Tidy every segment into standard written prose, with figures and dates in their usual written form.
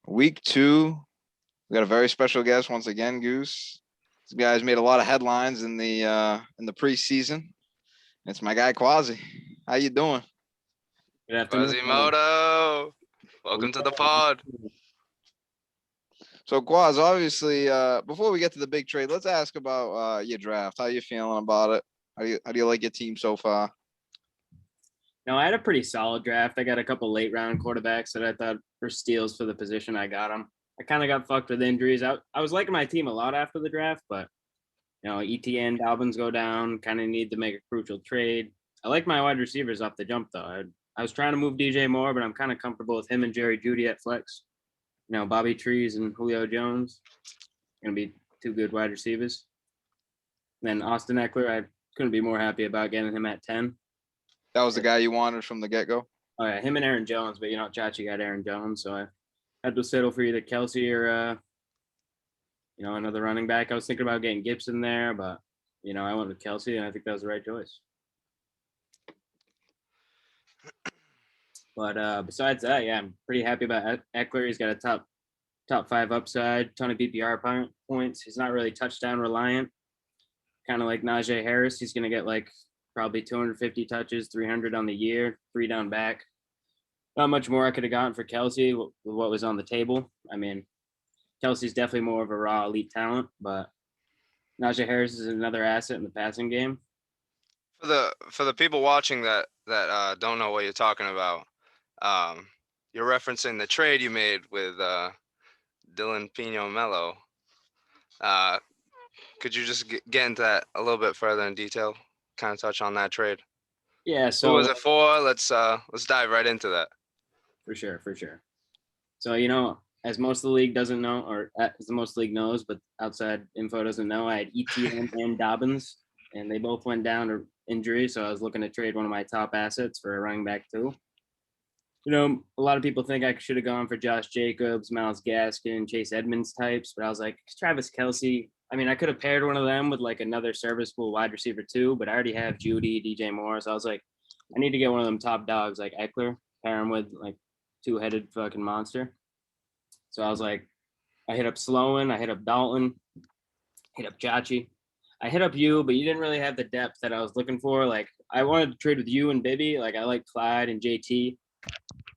Week 2, we got a very special guest once again, Goose. This guy's made a lot of headlines in the preseason. It's my guy Quasi. How you doing? Good afternoon. Quasimodo, welcome to the pod. So Quas, obviously, before we get to the big trade, let's ask about your draft. How you feeling about it? How do you like your team so far? No, I had a pretty solid draft. I got a couple late round quarterbacks that I thought were steals for the position I got them. I kind of got fucked with injuries. I was liking my team a lot after the draft, but ETN, Dobbins go down. Kind of need to make a crucial trade. I like my wide receivers off the jump though. I was trying to move DJ Moore, but I'm kind of comfortable with him and Jerry Jeudy at flex. Bobby Trees and Julio Jones gonna be two good wide receivers. Then Austin Eckler, I couldn't be more happy about getting him at 10. That was the guy you wanted from the get-go? Oh yeah, him and Aaron Jones, but Chachi got Aaron Jones, so I had to settle for either Kelsey or another running back. I was thinking about getting Gibson there, but I went with Kelsey, and I think that was the right choice. But besides that, yeah, I'm pretty happy about Eckler. He's got a top 5 upside, ton of PPR points. He's not really touchdown reliant. Kind of like Najee Harris, he's gonna get like probably 250 touches, 300 on the year, 3 down back. Not much more I could have gotten for Kelsey with what was on the table. I mean, Kelsey's definitely more of a raw elite talent, but Najee Harris is another asset in the passing game. For the people watching that don't know what you're talking about, you're referencing the trade you made with Dylan Pino Mello. Could you just get into that a little bit further in detail? Kind of touch on that trade. Yeah. So who was it for? Let's dive right into that. For sure. So as most of the league doesn't know, or as the most of the league knows, but outside info doesn't know, I had ETN and Dobbins, and they both went down to injury. So I was looking to trade one of my top assets for a running back too. A lot of people think I should have gone for Josh Jacobs, Myles Gaskin, Chase Edmonds types, but I was like, Travis Kelce. I mean, I could have paired one of them with like another serviceable wide receiver too, but I already have Jeudy, DJ Moore. So I was like, I need to get one of them top dogs like Eckler, pair him with like two-headed fucking monster. So I was like, I hit up Sloan, I hit up Dalton, hit up Chachi. I hit up you, but you didn't really have the depth that I was looking for. Like, I wanted to trade with you and Bibby. Like, I like Clyde and JT.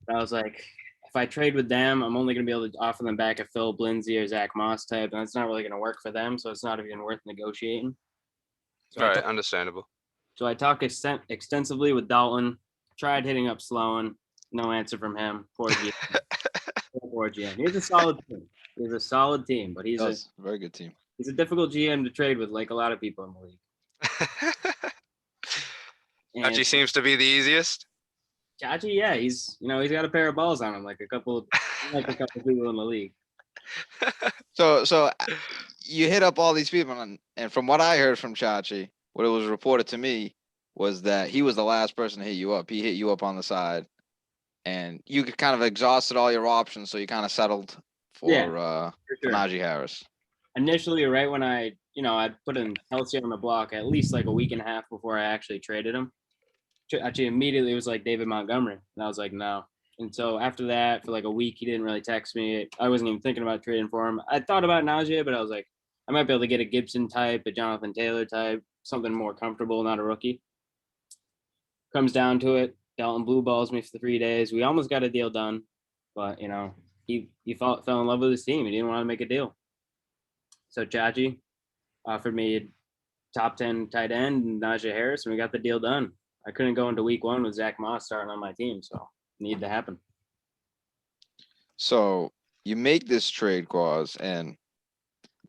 But I was like, if I trade with them, I'm only going to be able to offer them back a Phil Lindsay or Zach Moss type, and that's not really going to work for them. So it's not even worth negotiating. So right, understandable. So I talked extensively with Dalton, tried hitting up Sloan, no answer from him. Poor GM. Poor GM. He's a solid team. He's a solid team, but he's a very good team. He's a difficult GM to trade with, like a lot of people in the league. Chachi seems to be the easiest. Chachi, yeah, he's got a pair of balls on him, like a couple people in the league. So you hit up all these people, and from what I heard from Chachi, what it was reported to me was that he was the last person to hit you up. He hit you up on the side, and you kind of exhausted all your options, so you kind of settled for Najee Harris. Initially, right when I put in Kelsey on the block at least like a week and a half before I actually traded him. Actually, immediately it was like David Montgomery, and I was like, no. And so after that, for like a week, he didn't really text me. I wasn't even thinking about trading for him. I thought about Najee, but I was like, I might be able to get a Gibson type, a Jonathan Taylor type, something more comfortable, not a rookie. Comes down to it, Dalton blue balls me for 3 days. We almost got a deal done, but he fell in love with his team. He didn't want to make a deal. So Chachi offered me top 10 tight end and Najee Harris, and we got the deal done. I couldn't go into week 1 with Zach Moss starting on my team, so it needed to happen. So you make this trade, Quas, and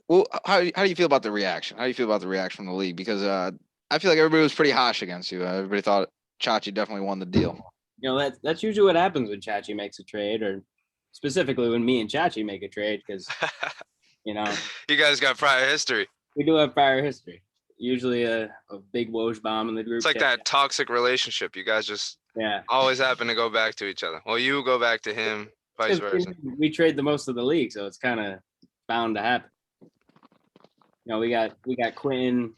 well, how do you feel about the reaction? How do you feel about the reaction from the league? Because I feel like everybody was pretty harsh against you. Everybody thought Chachi definitely won the deal. That's usually what happens when Chachi makes a trade, or specifically when me and Chachi make a trade, because you guys got prior history. We do have prior history. Usually a big Woj bomb in the group. It's like that toxic relationship. You guys just always happen to go back to each other. Well, you go back to him, vice versa. We trade the most of the league, so it's kind of bound to happen. We got Quentin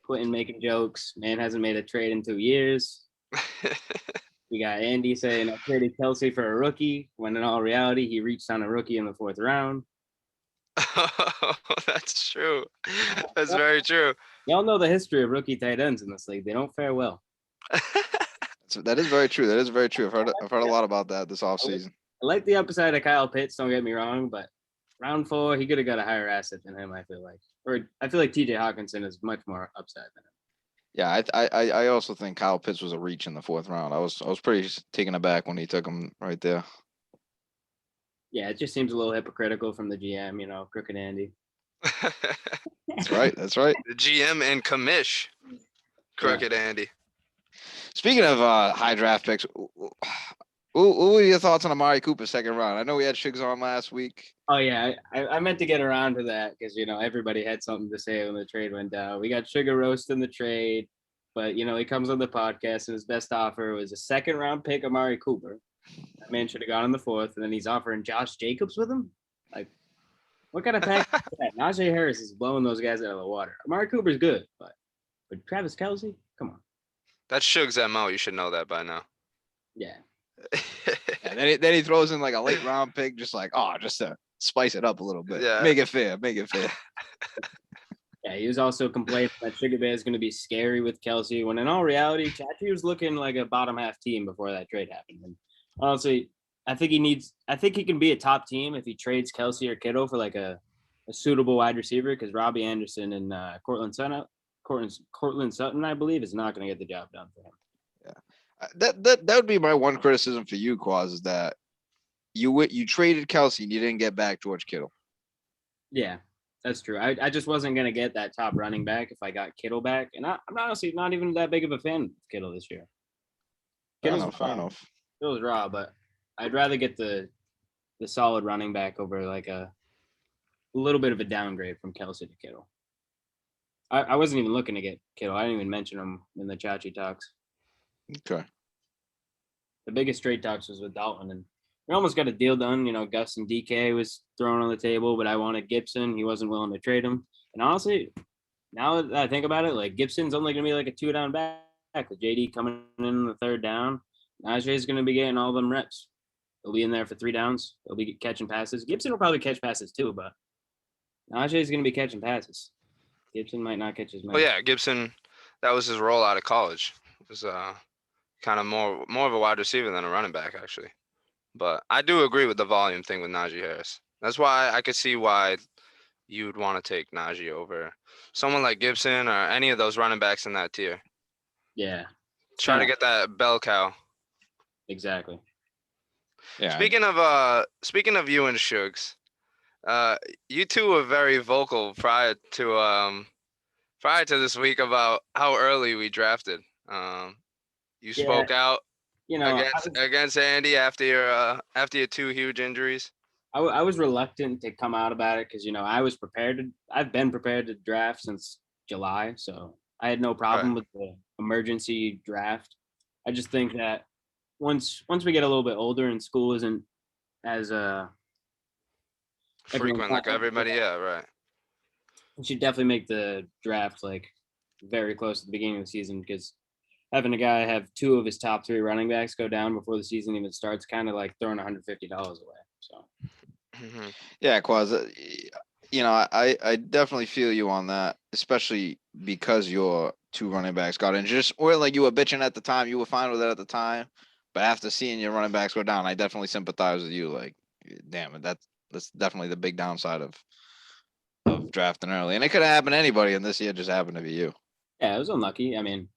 making jokes. Man hasn't made a trade in 2 years. We got Andy saying I traded Kelsey for a rookie, when in all reality, he reached on a rookie in the 4th round. That's true. That's very true. Y'all know the history of rookie tight ends in this league. They don't fare well. So that is very true. That is very true. I've heard a lot about that this offseason. I like the upside of Kyle Pitts, don't get me wrong, but round 4, he could have got a higher asset than him, I feel like. Or I feel like TJ Hawkinson is much more upside than him. Yeah, I also think Kyle Pitts was a reach in the 4th round. I was pretty taken aback when he took him right there. Yeah, it just seems a little hypocritical from the GM, you know, Crooked Andy. That's right. That's right. The GM and commish, Crooked Andy. Speaking of high draft picks, what were your thoughts on Amari Cooper 2nd round? I know we had Shigs on last week. Oh, yeah, I meant to get around to that because, you know, everybody had something to say when the trade went down. We got Sugar Roast in the trade, but, you know, he comes on the podcast and his best offer was a 2nd round pick, Amari Cooper. That man should have gone in the 4th, and then he's offering Josh Jacobs with him? Like, what kind of pack is that? Najee Harris is blowing those guys out of the water. Amari Cooper's good, but Travis Kelce, come on. That's Shugs MO. You should know that by now. Yeah. And then he throws in like a late round pick, just to spice it up a little bit. Yeah. Make it fair. Make it fair. Yeah, he was also complaining that Sugar Bear is going to be scary with Kelce, when in all reality, Chachi was looking like a bottom half team before that trade happened. And honestly, I think he can be a top team if he trades Kelce or Kittle for like a suitable wide receiver, because Robbie Anderson and Cortland Sutton, I believe, is not going to get the job done for him. Yeah, that would be my one criticism for you, Quas, is that you traded Kelce and you didn't get back George Kittle. Yeah, that's true. I just wasn't going to get that top running back if I got Kittle back, and I'm honestly not even that big of a fan of Kittle this year. Fair enough. Kittle's raw, but I'd rather get the solid running back over like a little bit of a downgrade from Kelce to Kittle. I wasn't even looking to get Kittle. I didn't even mention him in the Chachi talks. Okay. The biggest trade talks was with Dalton, and we almost got a deal done. You know, Gus and DK was thrown on the table, but I wanted Gibson. He wasn't willing to trade him. And honestly, now that I think about it, like Gibson's only going to be like a 2-down back with JD coming in the 3rd down. Najee is going to be getting all them reps. He'll be in there for 3 downs. He'll be catching passes. Gibson will probably catch passes too, but Najee is going to be catching passes. Gibson might not catch as many. Well, yeah, Gibson, that was his role out of college. It was kind of more of a wide receiver than a running back, actually. But I do agree with the volume thing with Najee Harris. That's why I could see why you'd want to take Najee over someone like Gibson or any of those running backs in that tier. Yeah. Try to get that bell cow. Exactly. Yeah. Speaking of you and Shugs, you two were very vocal prior to this week about how early we drafted. You spoke out, you know, against Andy after your 2 huge injuries. I was reluctant to come out about it because, you know, I've been prepared to draft since July, so I had no problem with the emergency draft. I just think that once we get a little bit older and school isn't as frequent like everybody, yeah, right. We should definitely make the draft like very close to the beginning of the season, because having a guy have 2 of his top 3 running backs go down before the season even starts, kind of like throwing $150 away. So, yeah, Quas, you know, I definitely feel you on that, especially because your 2 running backs got injured. Or like you were bitching at the time, you were fine with it at the time, but after seeing your running backs go down, I definitely sympathize with you. Like, damn it, that's definitely the big downside of drafting early, and it could have happened to anybody, and this year just happened to be you. Yeah, it was unlucky. I mean,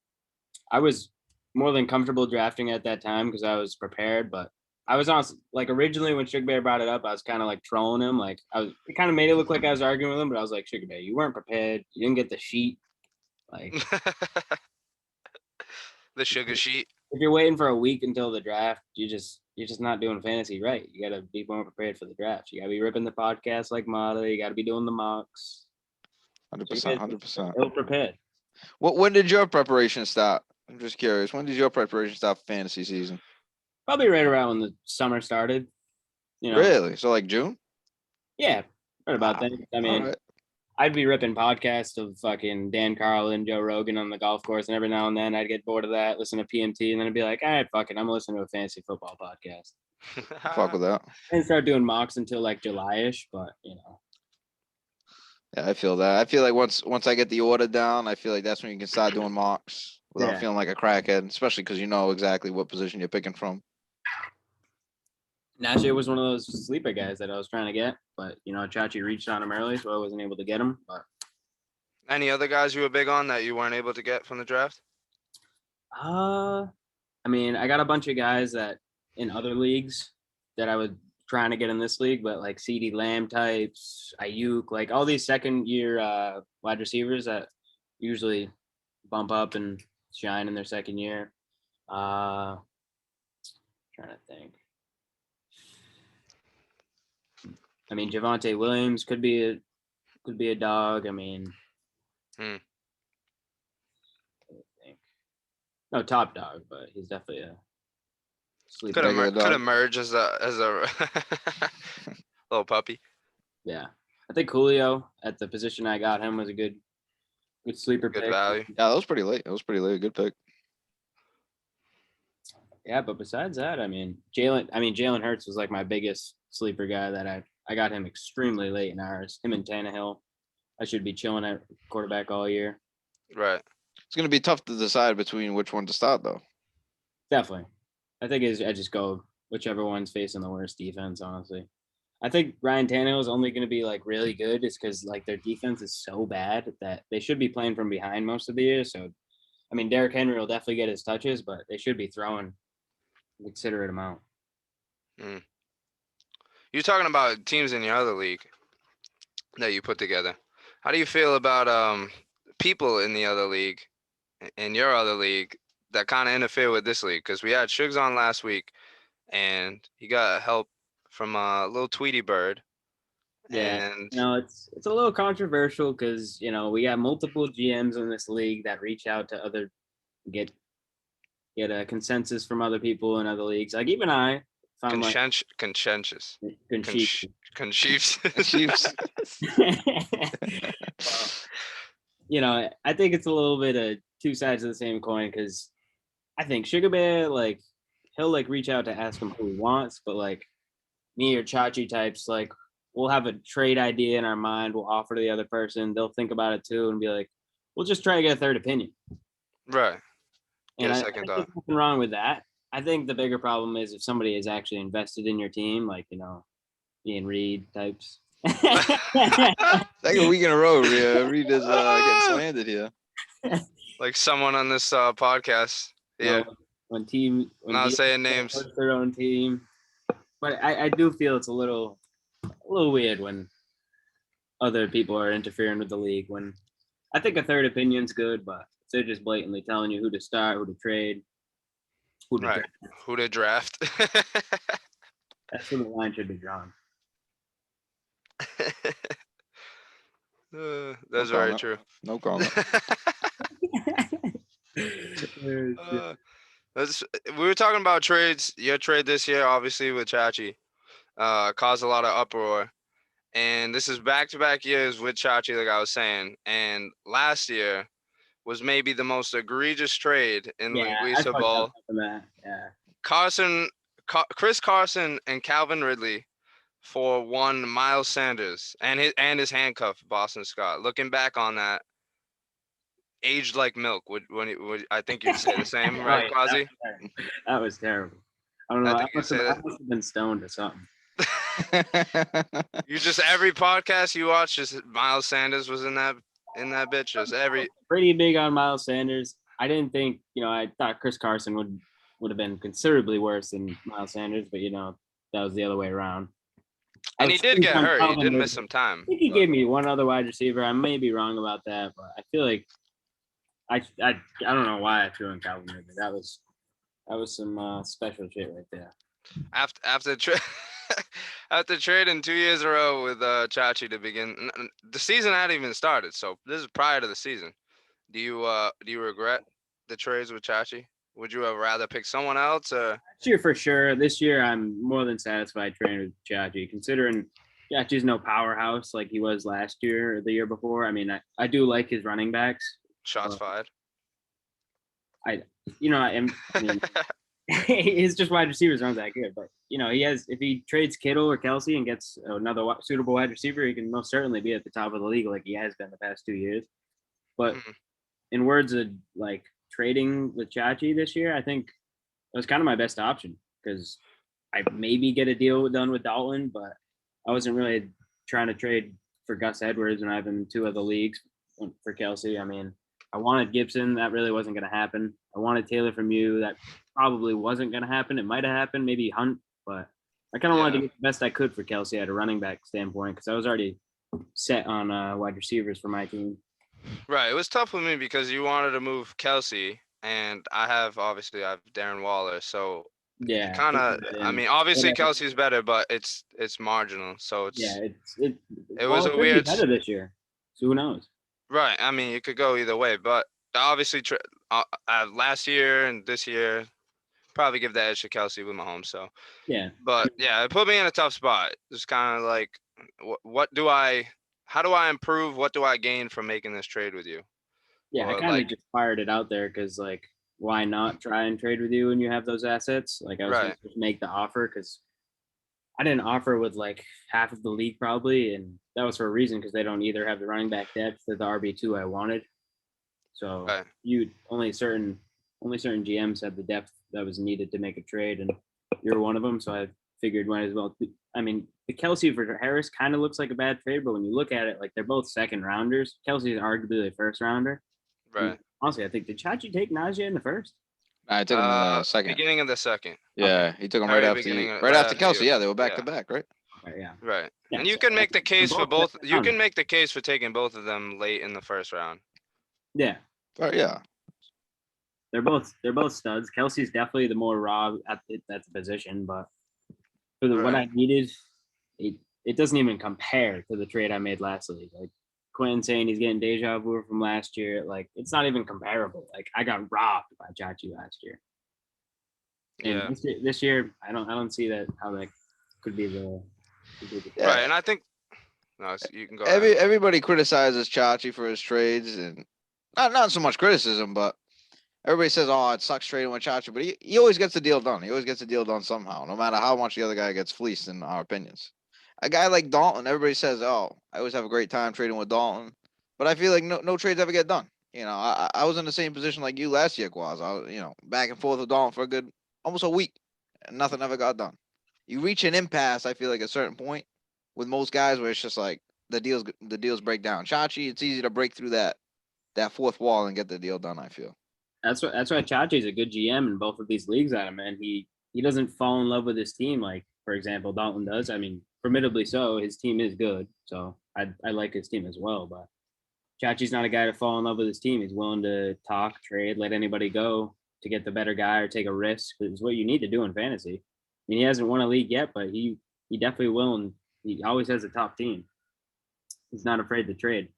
I was more than comfortable drafting at that time because I was prepared, but I was honestly, like, originally when Sugar Bear brought it up, I was kind of like trolling him. Like, it kind of made it look like I was arguing with him, but I was like, Sugar Bear, you weren't prepared. You didn't get the sheet. Like, the sugar sheet. If you're waiting for a week until the draft, you're just not doing fantasy right. You got to be more prepared for the draft. You got to be ripping the podcast like mota. You got to be doing the mocks. 100%. Ill prepared. When did your preparation start? I'm just curious. When did your preparation start for fantasy season? Probably right around when the summer started. You know? Really? So like June? Yeah, right about that. I mean, I'd be ripping podcasts of fucking Dan Carlin and Joe Rogan on the golf course, and every now and then I'd get bored of that, listen to PMT, and then I'd be like, all right, fuck it, I'm listening to a fantasy football podcast. Fuck with that. I didn't start doing mocks until like July-ish, but you know. Yeah, I feel that. I feel like once I get the order down, I feel like that's when you can start doing mocks without Yeah. feeling like a crackhead, especially because you know exactly what position you're picking from. Nashi was one of those sleeper guys that I was trying to get, but you know, Chachi reached on him early, so I wasn't able to get him. But Any other guys you were big on that you weren't able to get from the draft? I mean, I got a bunch of guys that in other leagues that I was trying to get in this league, but like CeeDee Lamb types, Ayuk, like all these second year wide receivers that usually bump up and shine in their second year. Trying to think. I mean, Javonte Williams could be a dog. I mean, Hmm. I think. No, top dog, but he's definitely a sleeper. Could emerge as a little puppy. Yeah, I think Julio at the position I got him was a good sleeper Good pick. value. Yeah, that was pretty late. Good pick. Yeah, but besides that, I mean, Jalen Hurts was like my biggest sleeper guy that I got him extremely late in ours. Him and Tannehill. I should be chilling at quarterback all year. Right. It's gonna be tough to decide between which one to start, though. Definitely. I think I just go whichever one's facing the worst defense, honestly. I think Ryan Tannehill is only going to be like really good is because like their defense is so bad that they should be playing from behind most of the year. So, I mean, Derrick Henry will definitely get his touches, but they should be throwing a considerate amount. You're talking about teams in your other league that you put together. How do you feel about people in the other league, in your other league, that kind of interfere with this league? Because we had Shugs on last week, and he got help from a little Tweety Bird. Yeah, And it's a little controversial because we got multiple GMs in this league that reach out to other get a consensus from other people in other leagues. Like even I found conscientious. Chiefs. Chiefs. I think it's a little bit of two sides of the same coin because I think Sugar Bear, like, he'll like reach out to ask him who he wants, but like me or Chachi types, like, we'll have a trade idea in our mind, we'll offer to the other person, they'll think about it too and be like, we'll just try to get a third opinion. Right. And I think there's nothing wrong with that. I think the bigger problem is if somebody is actually invested in your team, like, Ian Reed types. Second week in a row, Reed is getting slandered here. Like someone on this podcast. Yeah. When not saying names. Their own team. But I do feel it's a little weird when other people are interfering with the league. When I think a third opinion's good, but they're just blatantly telling you who to start, who to trade, who to draft. That's where the line should be drawn. That's very true. No comment. We were talking about trades. Your trade this year, obviously, with Chachi, caused a lot of uproar. And this is back-to-back years with Chachi, like I was saying. And last year was maybe the most egregious trade in Linguica Bowl. Yeah. Chris Carson and Calvin Ridley for one Miles Sanders and his handcuff, Boston Scott. Looking back on that, aged like milk. Would I think you'd say the same, right, Quasi? That was terrible. I don't know. I must have been stoned or something. You just every podcast you watch, just Miles Sanders was in that bitch. Just every pretty big on Miles Sanders. I didn't think I thought Chris Carson would have been considerably worse than Miles Sanders, but that was the other way around. And he did get hurt. He did miss some time. I think he gave me one other wide receiver. I may be wrong about that, but I feel like I don't know why I threw in Calvin Ridley. That was some special shit right there. After trading 2 years in a row with Chachi to begin, the season hadn't even started, so this is prior to the season. Do you regret the trades with Chachi? Would you have rather picked someone else? Last year for sure. This year I'm more than satisfied trading with Chachi, considering Chachi's no powerhouse like he was last year or the year before. I mean, I do like his running backs. Shots fired. I mean, it's just wide receivers aren't that good. But he has, if he trades Kittle or Kelsey and gets another suitable wide receiver, he can most certainly be at the top of the league like he has been the past 2 years. But in words of like trading with Chachi this year, I think it was kind of my best option because I maybe get a deal done with Dalton, but I wasn't really trying to trade for Gus Edwards when I've been in 2 other leagues for Kelsey. I mean, I wanted Gibson. That really wasn't going to happen. I wanted Taylor from you. That probably wasn't going to happen. It might have happened, maybe Hunt, but I kind of wanted to get the best I could for Kelsey at a running back standpoint because I was already set on wide receivers for my team. Right. It was tough with me because you wanted to move Kelsey, and I have Darren Waller. So yeah, kind of. I mean, obviously Kelsey's better, but it's marginal. So it's it was a weird. Better this year. So who knows? Right. I mean, it could go either way, but obviously last year and this year, probably give the edge to Kelsey with Mahomes. So yeah. But yeah, it put me in a tough spot. It's kind of like, how do I improve? What do I gain from making this trade with you? Yeah, I kind of just fired it out there because, like, why not try and trade with you when you have those assets? Like, I was going to just make the offer because I didn't offer with like half of the league probably, and that was for a reason because they don't either have the running back depth or the RB2 I wanted. So only certain GMs had the depth that was needed to make a trade, and you're one of them. So I figured might as well. I mean, the Kelsey for Harris kind of looks like a bad trade, but when you look at it, like they're both second rounders. Kelsey is arguably a first rounder. Right. And honestly, I think did Chachi take Najee in the first? I took him in the second. Beginning of the second. Yeah, he took him right after Kelsey. Yeah, they were back to back, right? Okay, yeah. Right. Yeah, and you can make the case for both. You can make the case for taking both of them late in the first round. Yeah. Yeah. They're both studs. Kelsey's definitely the more raw at the position, but for what I needed, it doesn't even compare to the trade I made last league. Like Quentin saying he's getting deja vu from last year, like it's not even comparable. Like I got robbed by Chachi last year. And this year, I don't see that how that could be the right. And I think you can go. Everybody criticizes Chachi for his trades, and not so much criticism, but everybody says, "Oh, it sucks trading with Chachi," but he always gets the deal done. He always gets the deal done somehow, no matter how much the other guy gets fleeced. In our opinions, a guy like Dalton, everybody says, "Oh, I always have a great time trading with Dalton," but I feel like no trades ever get done. I was in the same position like you last year, Quas. I was, back and forth with Dalton for almost a week, and nothing ever got done. You reach an impasse, I feel like, at a certain point with most guys where it's just like the deals break down. Chachi, it's easy to break through that fourth wall and get the deal done, I feel. That's why Chachi's a good GM in both of these leagues, Adam, and he doesn't fall in love with his team like, for example, Dalton does. I mean, formidably so. His team is good, so I like his team as well. But Chachi's not a guy to fall in love with his team. He's willing to talk, trade, let anybody go to get the better guy or take a risk. It's what you need to do in fantasy. I mean, he hasn't won a league yet, but he definitely will, and he always has a top team. He's not afraid to trade.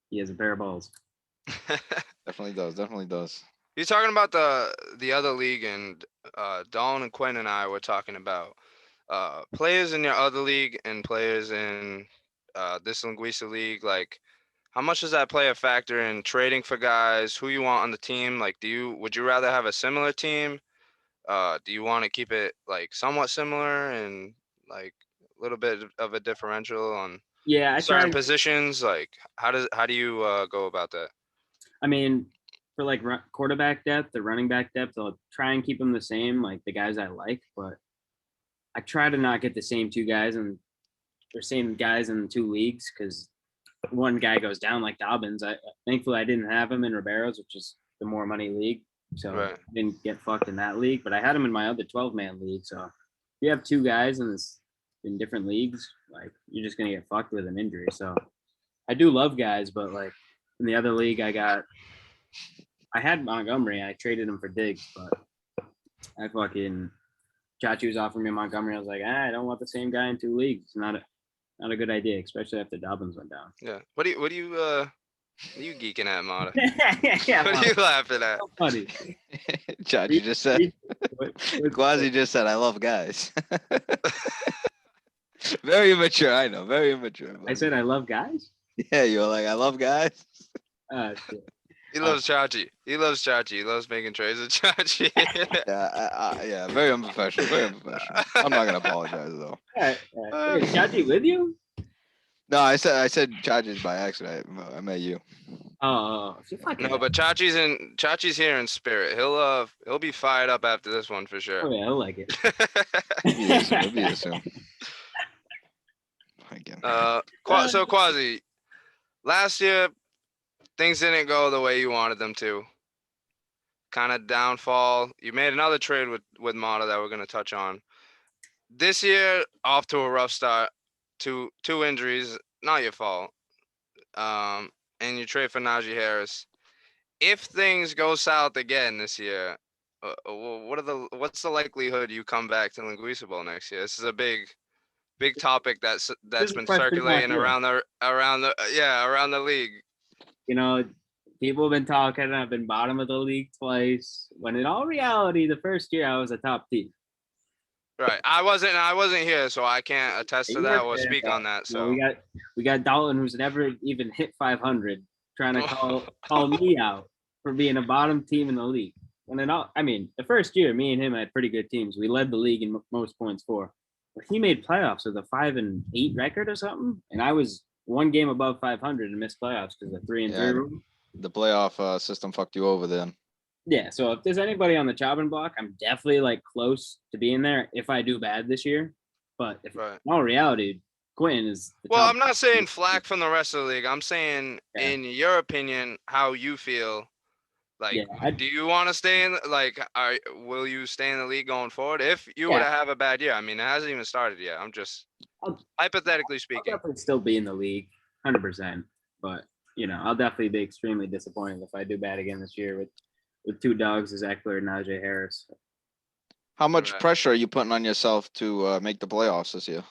He has a pair of balls. Definitely does. You're talking about the other league, and Dawn and Quinn and I were talking about players in your other league and players in this Linguica league. Like, how much does that play a factor in trading for guys? Who you want on the team? Like, would you rather have a similar team? Do you want to keep it like somewhat similar and like a little bit of a differential on certain positions? Like, how do you go about that? I mean, for like quarterback depth or running back depth, I'll try and keep them the same, like the guys I like, but I try to not get the same two guys or same guys in 2 leagues because one guy goes down like Dobbins. Thankfully I didn't have him in Ribeiro's, which is the more money league. So I didn't get fucked in that league, but I had him in my other 12-man league. So if you have 2 guys in different leagues, like you're just going to get fucked with an injury. So I do love guys, but like in the other league, I had Montgomery. I traded him for Diggs, but Chachi was offering me Montgomery. I was like, I don't want the same guy in 2 leagues. It's not a good idea, especially after Dobbins went down. Yeah. What are you geeking at, Mota? Yeah, what are you laughing at? So funny. Chachi just said. Quasi just said, "I love guys." Very immature. I know. Very immature. I said I love guys. Yeah, you're like, I love guys. Shit. He loves Chachi. He loves Chachi. He loves making trades with Chachi. Yeah, very unprofessional. Very unprofessional. I'm not gonna apologize though. Wait, Chachi with you? No, I said Chachi's by accident. I met you. Oh, she fucking. No, but Chachi's here in spirit. He'll be fired up after this one for Oh sure. yeah, I like it. He'll be here soon. Again. So Quasi, last year things didn't go the way you wanted them to. Kind of downfall. You made another trade with Mota that we're gonna touch on. This year, off to a rough start. Two injuries, not your fault. And you trade for Najee Harris. If things go south again this year, what's the likelihood you come back to Linguica Bowl next year? This is a big topic that's This is been question circulating mark, around the league. You know, people have been talking. I've been bottom of the league twice. When in all reality, the first year I was a top team. Right. I wasn't here, so I can't attest to that or speak on that. So we got Dalton, who's never even hit 500, trying to call me out for being a bottom team in the league. When in all, I mean, the first year, me and him had pretty good teams. We led the league in most points for. But he made playoffs with a 5-8 record or something, and I was one game above 500 and missed playoffs because of 3-3 rule. The playoff system fucked you over then. Yeah, so if there's anybody on the chopping block, I'm definitely like close to being there if I do bad this year. But if in all reality, Quinn is I'm not saying flack from the rest of the league. I'm saying, in your opinion, how you feel. Like, do you want to stay in? Like, will you stay in the league going forward? If you were to have a bad year, I mean, it hasn't even started yet. I'm just hypothetically speaking. I'll definitely still be in the league, 100%. But I'll definitely be extremely disappointed if I do bad again this year with two dogs, Eckler and Najee Harris. How much pressure are you putting on yourself to make the playoffs this year?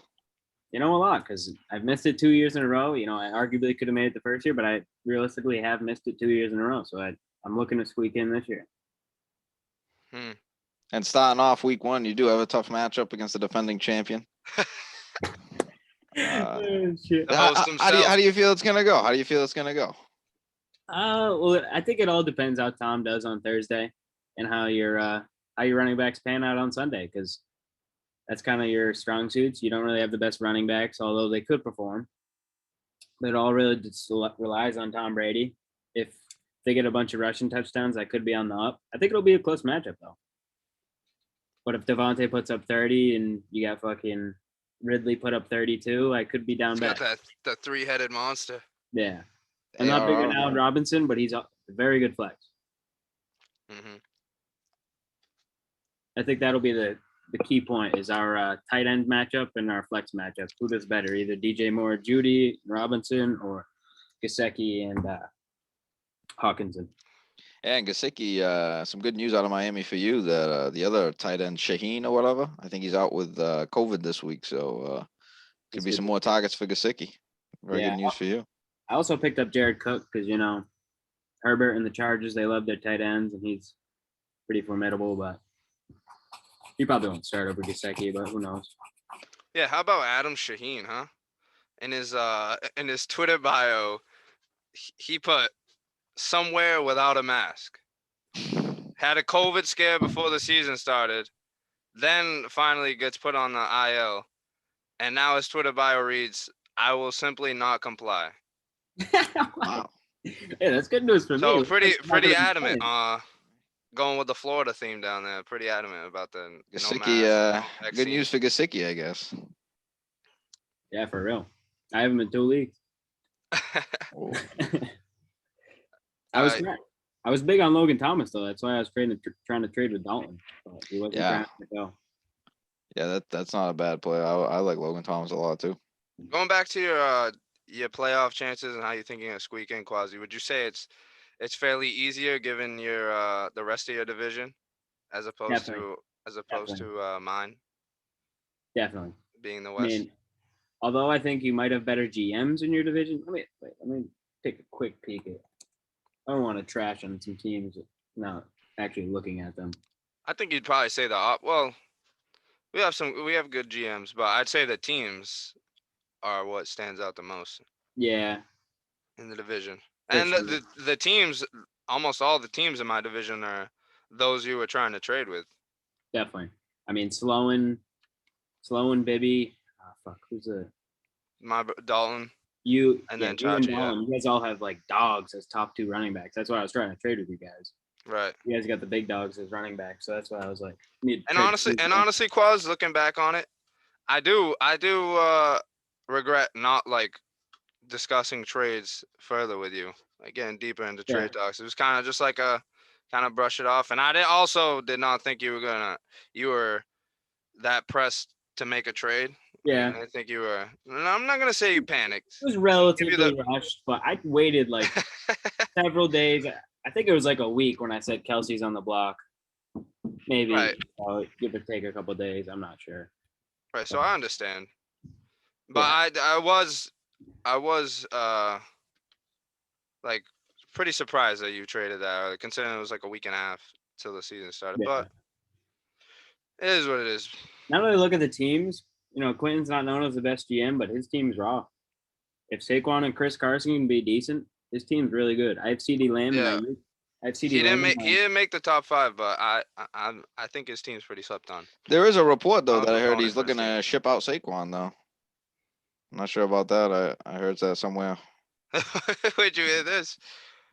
A lot, because I've missed it 2 years in a row. I arguably could have made it the first year, but I realistically have missed it 2 years in a row. So I'm looking to squeak in this year. And starting off week 1, you do have a tough matchup against the defending champion. How do you feel it's gonna go? How do you feel it's gonna go? Well, I think it all depends how Tom does on Thursday and how your running backs pan out on Sunday, because that's kind of your strong suits. You don't really have the best running backs, although they could perform. But it all really just relies on Tom Brady. If they get a bunch of rushing touchdowns, that could be on the up. I think it'll be a close matchup, though. But if Devontae puts up 30 and you got fucking Ridley put up 32, I could be down back. Got that three-headed monster. Yeah. I'm not big on Allen Robinson, but he's a very good flex. Mm-hmm. I think that'll be the key point is our tight end matchup and our flex matchup. Who does better, either DJ Moore, Judy, Robinson, or Gesicki and Hawkinson? And Gesicki, some good news out of Miami for you that the other tight end, Shaheen or whatever, I think he's out with COVID this week. So could be some more targets for Gesicki. Very good news for you. I also picked up Jared Cook because, Herbert and the Chargers, they love their tight ends, and he's pretty formidable, but he probably won't start over Gesicki, but who knows? Yeah, how about Adam Shaheen, huh? In his Twitter bio, he put somewhere without a mask. Had a COVID scare before the season started, then finally gets put on the IL, and now his Twitter bio reads, "I will simply not comply." Wow. Yeah, that's good news for me. So pretty adamant. Going with the Florida theme down there. Pretty adamant about the Gesicki. no Good news for Gesicki, I guess. Yeah, for real. I have him in 2 leagues. I was big on Logan Thomas though. That's why I was trying to trade with Dalton. But he wasn't trying to go. Yeah, that's not a bad play. I like Logan Thomas a lot too. Going back to your playoff chances and how you're thinking of squeaking, Quasi, would you say it's fairly easier given your the rest of your division as opposed to mine? Definitely. Being the West. Although I think you might have better GMs in your division. Let me take a quick peek at. I don't want to trash on some teams. Not actually looking at them. I think you'd probably say well, We have good GMs, but I'd say the teams are what stands out the most Yeah, in the division. for And sure. the teams, almost all the teams in my division are those you were trying to trade with. Definitely. I mean, Sloan, Bibby. Fuck, who's a Dalton you? and Yeah, then you and Chachi. Yeah, Nolan. You guys all have like dogs as top 2 running backs. That's why I was trying to trade with you guys. right. You guys got the big dogs as running backs, so that's why I was like, need to And trade honestly, two guys. Quas, looking back on it, I do regret not like discussing trades further with you, like getting deeper into Yeah. trade talks. It was kind of just like a kind of brush it off. And I also did not think you were that pressed to make a trade. Yeah, I think you were. I'm not gonna say you panicked. it was Give you relatively rushed, but I waited like several days. I think it was like a week when I said Kelsey's on the block. Maybe Right. give or take a couple days. I'm not sure. Right. So I understand, but Yeah. I was like pretty surprised that you traded that early, considering it was like a week and a half till the season started. Yeah. But it is what it is. Now that I look at the teams, Quentin's not known as the best GM, but his team's raw. If Saquon and Chris Carson can be decent, his team's really good. I have CD Lamb. Yeah. I have CD Lamb. He didn't make the top 5, but I think his team's pretty slept on. There is a report though I was that I a heard proponent he's for his looking team. to ship out Saquon though. I'm not sure about that. I heard that somewhere. Where'd you hear this?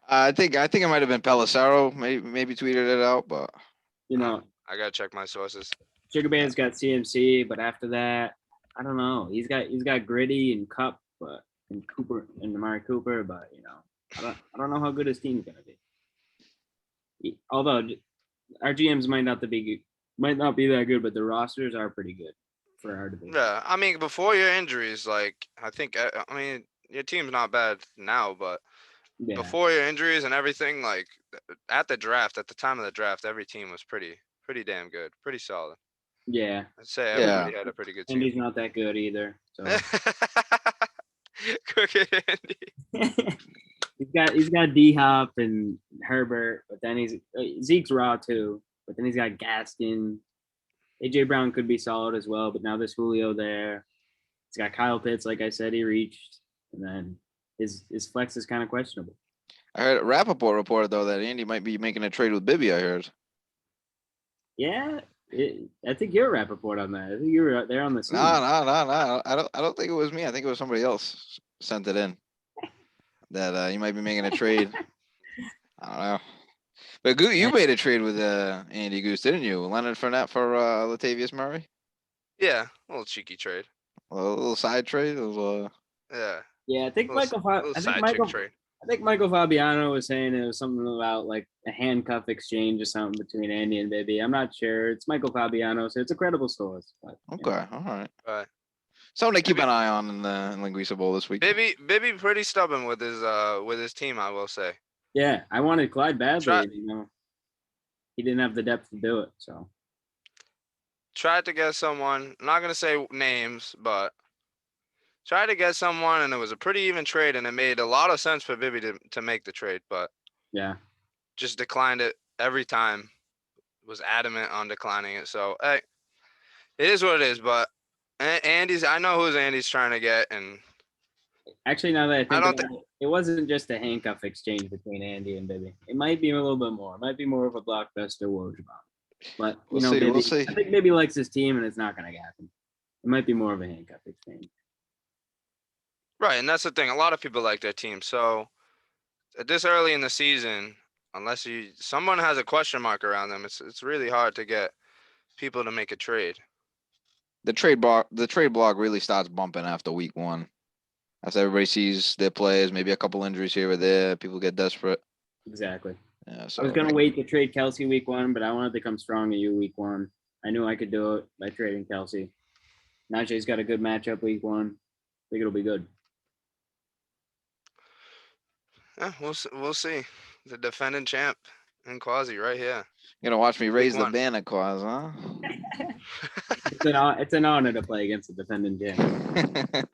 I think it might have been Pelissero. Maybe tweeted it out, but I gotta check my sources. Sugar Bear's got CMC, but after that, I don't know. He's got Gritty and Cup, and Cooper and Amari Cooper, but I don't know how good his team's gonna be. Although our GMs might not be that good, but the rosters are pretty good for our division. Yeah, I mean, before your injuries, like I think, I mean, your team's not bad now, but Yeah. before your injuries and everything, like at the time of the draft, every team was pretty damn good, pretty solid. Yeah. I'd say everybody had a pretty good And team. he's not that good either. So Crooked Andy. he's got D Hop and Herbert, but then Zeke's raw too. But then he's got Gaskin. AJ Brown could be solid as well, but now there's Julio there. He's got Kyle Pitts, like I said, he reached, and then his flex is kind of questionable. I heard Rappaport reported though that Andy might be making a trade with Bibby. I heard. Yeah, I think you're a Rappaport on that. I think you were there on the scene. No. I don't think it was me. I think it was somebody else sent it in. That you might be making a trade. I don't know. But you made a trade with Andy Goose, didn't you? Leonard Fournette for Latavius Murray. Yeah, a little cheeky trade. A little side trade. Yeah. Yeah, I think Little trade. I think Michael Fabiano was saying it was something about like a handcuff exchange or something between Andy and Bibby. I'm not sure. It's Michael Fabiano, so it's a credible source. But, Okay, all right. Right. Something to keep an eye on in the Linguica Bowl this week. Bibby pretty stubborn with his team, I will say. Yeah, I wanted Clyde badly. He didn't have the depth to do it. So tried to get someone. I'm not gonna say names, but tried to get someone, and it was a pretty even trade, and it made a lot of sense for Bibby to make the trade, but yeah, just declined it every time. Was adamant on declining it. So hey, it is what it is. But I know who's Andy's trying to get, and actually, now that I think it wasn't just a handcuff exchange between Andy and Bibby. It might be a little bit more. It might be more of a blockbuster Wojbomb. But we'll see. Bibby, We'll see. I think Bibby likes his team, and it's not going to happen. It might be more of a handcuff exchange. Right, and that's the thing. A lot of people like their team. So at this early in the season, unless someone has a question mark around them, it's really hard to get people to make a trade. The trade blog really starts bumping after week 1. As everybody sees their players, maybe a couple injuries here or there, people get desperate. Exactly. Yeah, so I was gonna wait to trade Kelsey week 1, but I wanted to come strong at you week 1. I knew I could do it by trading Kelsey. Najee's got a good matchup week 1. I think it'll be good. Yeah, we'll see. The defending champ and Quasi right here. You're gonna watch me raise the 1. banner, Quas, huh? It's an honor to play against the defending champ.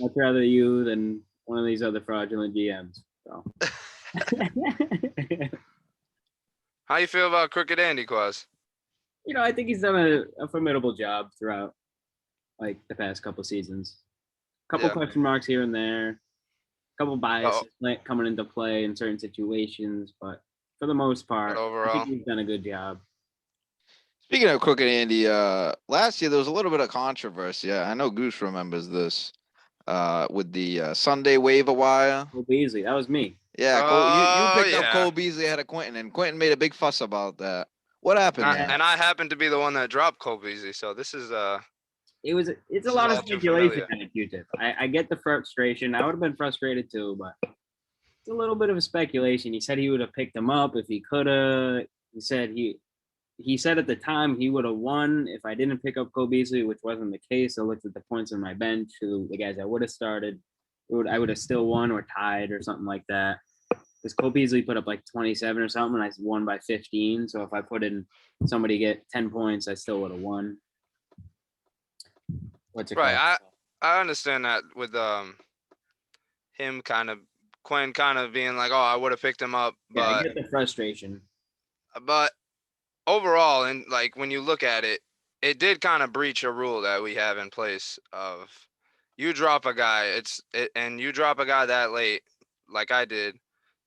Much rather you than one of these other fraudulent GMs. So. How you feel about Crooked Andy, Quas? I think he's done a formidable job throughout like the past couple seasons. Couple Yeah. question marks here and there, couple biases Oh. coming into play in certain situations, but for the most part, I overall, think he's done a good job. Speaking of Crooked Andy, last year there was a little bit of controversy. I know Goose remembers this. With the Sunday waiver wire. Cole Beasley, that was me. Yeah, Cole, you Oh, picked up yeah. Cole Beasley ahead of Quentin, and Quentin made a big fuss about that. What happened there? and I happen to be the one that dropped Cole Beasley, so this is It's This a is lot of all too speculation familiar. at Q-tip. I get the frustration. I would have been frustrated too, but it's a little bit of a speculation. He said he would have picked him up if he could have. He said at the time he would have won if I didn't pick up Cole Beasley, which wasn't the case. I looked at the points on my bench, who the guys I would have started. I would have still won or tied or something like that. Because Cole Beasley put up like 27 or something, and I won by 15. So if I put in somebody get 10 points, I still would have won. What's it right. called? I understand that with him Quinn kind of being like, oh, I would have picked him up, Yeah, I but get the frustration. Overall, and like when you look at it, it did kind of breach a rule that we have in place of you drop a guy, and you drop a guy that late, like I did,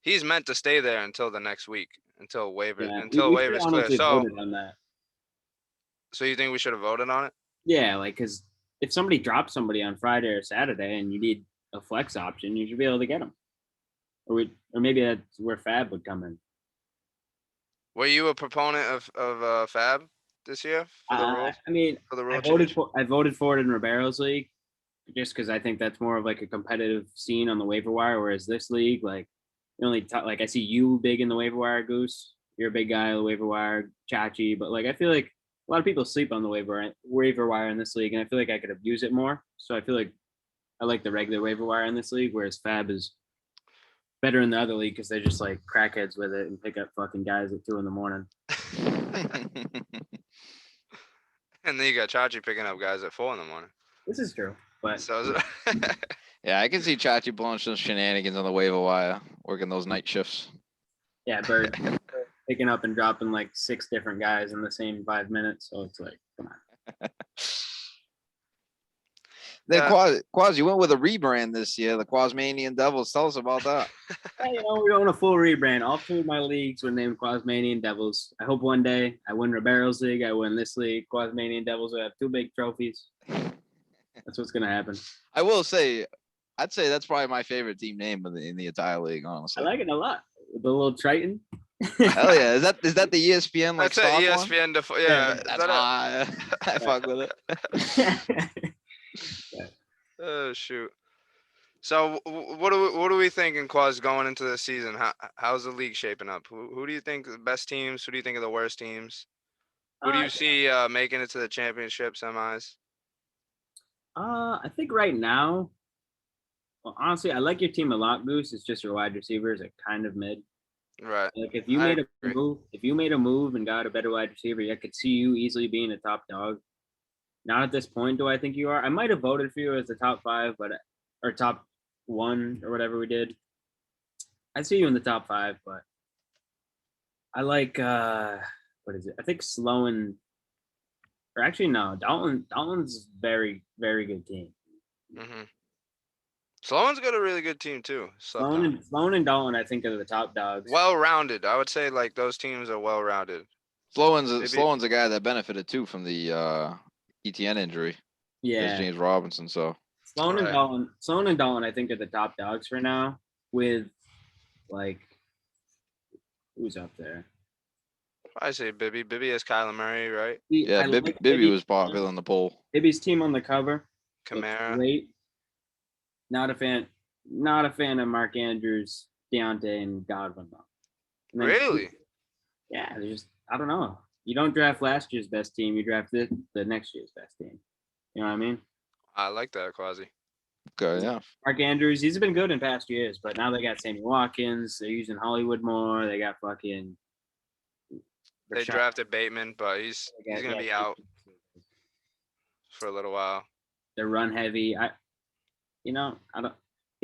he's meant to stay there until the next week, until We should waivers clear. honestly So voted on that. you think we should have voted on it? Yeah, like because if somebody drops somebody on Friday or Saturday and you need a flex option, you should be able to get them. Or maybe that's where FAAB would come in. Were you a proponent of FAAB this year for the rules? I mean, For the rule I change? voted for it in Ribeiro's league, just because I think that's more of like a competitive scene on the waiver wire. Whereas this league, like, like I see you big in the waiver wire, Goose. You're a big guy on the waiver wire, Chachi. But like I feel like a lot of people sleep on the waiver wire in this league, and I feel like I could abuse it more. So I feel like I like the regular waiver wire in this league, whereas FAAB is better in the other league because they're just like crackheads with it and pick up fucking guys at 2 a.m. And then you got Chachi picking up guys at 4 a.m. This is true, but So Yeah, I can see Chachi blowing some shenanigans on the waiver wire, working those night shifts. yeah, Bird picking up and dropping like 6 different guys in the same 5 minutes. So it's like, come on. Then Quas, you went with a rebrand this year, the Quasmanian Devils. Tell us about that. Hey, we're doing a full rebrand. All 2 of my leagues were named Quasmanian Devils. I hope one day I win Ribeiro's league. I win this league. Quasmanian Devils will have 2 big trophies. That's what's gonna happen. I will say, I'd say that's probably my favorite team name in the entire league, honestly. I like it a lot. The little Triton. Hell yeah! Is that the ESPN like that's an stock one? ESPN. Yeah, That's why I fuck with it. Oh shoot! So what do we think in Quas going into the season? How's the league shaping up? Who do you think are the best teams? Who do you think are the worst teams? Who do you see making it to the championship semis? I think right now, well, honestly, I like your team a lot, Goose. It's just your wide receivers are kind of mid. Right. Like if you made a move and got a better wide receiver, I could see you easily being a top dog. Not at this point do I think you are. I might have voted for you as the top 5, or top 1 or whatever we did. I see you in the top 5, but I like what is it? I think Sloan, or actually no, Dalton's very, very good team. Mm-hmm. Sloan's got a really good team too. Sloan and Dalton, I think, are the top dogs. Well-rounded. I would say like those teams are well-rounded. Sloan's a guy that benefited too from the ETN injury. Yeah, James Robinson. So Sloan and Dalton, I think, are the top dogs for now. With like, who's up there? I say Bibby. Bibby has Kyler Murray, right? Yeah, Bibby was popular in the poll. Bibby's team on the cover. Kamara. Great. Not a fan of Mark Andrews, Deontay, and Godwin though. Really? Yeah, I don't know. You don't draft last year's best team. You draft the next year's best team. You know what I mean? I like that, Quasi. Okay, yeah. Mark Andrews, he's been good in past years, but now they got Sammy Watkins. They're using Hollywood more. They got fucking. They drafted Bateman, but he's gonna be out for a little while. They're run heavy. He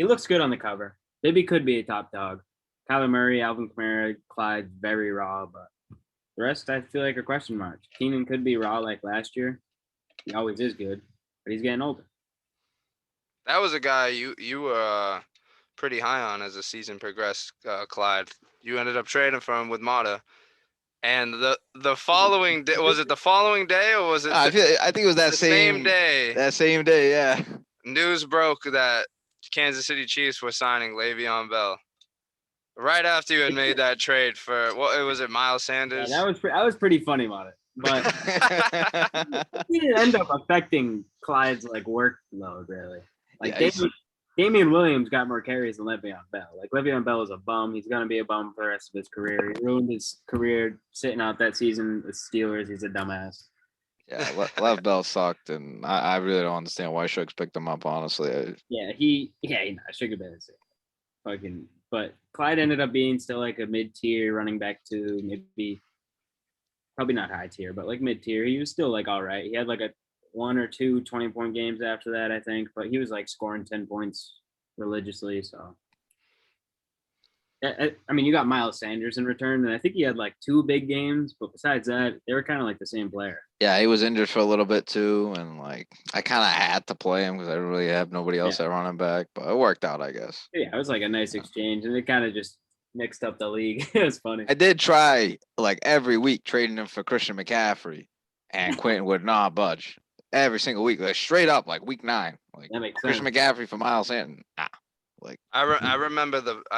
looks good on the cover. Bibby could be a top dog. Kyler Murray, Alvin Kamara, Clyde, very raw, but The rest I feel like are question marks. Keenan could be raw like last year. He always is good, but he's getting older. That was a guy you were pretty high on as the season progressed, Clyde. You ended up trading for him with Mota. And the following day, was it the following day or was it I think it was that the same day? That same day, yeah. News broke that Kansas City Chiefs were signing Le'Veon Bell right after you had made that trade for what was it, Miles Yeah, Sanders? that was pretty funny about it, but he didn't end up affecting Clyde's like workload really. Like Yeah, Damian Williams got more carries than Le'Veon Bell. Like Le'Veon Bell is a bum. He's gonna be a bum for the rest of his career. He ruined his career sitting out that season with Steelers. He's a dumbass. yeah, Lev Bell sucked, and I really don't understand why Shucks picked him up. Honestly, I should have been fucking. But Clyde ended up being still like a mid-tier running back to maybe, probably not high tier, but like mid-tier. He was still like all right. He had like a 1 or 2 20-point games after that, I think, but he was like scoring 10 points religiously. So, I mean, you got Miles Sanders in return, and I think he had like 2 big games, but besides that, they were kind of like the same player. yeah, he was injured for a little bit too, and like I kind of had to play him because I really have nobody else at running back, but it worked out, I guess. Yeah, it was like a nice exchange, and it kind of just mixed up the league. It was funny. I did try like every week trading him for Christian McCaffrey, and Quentin would not budge. Every single week, like straight up, like week 9, like That makes Christian sense. McCaffrey for Miles Sanders. Nah, like I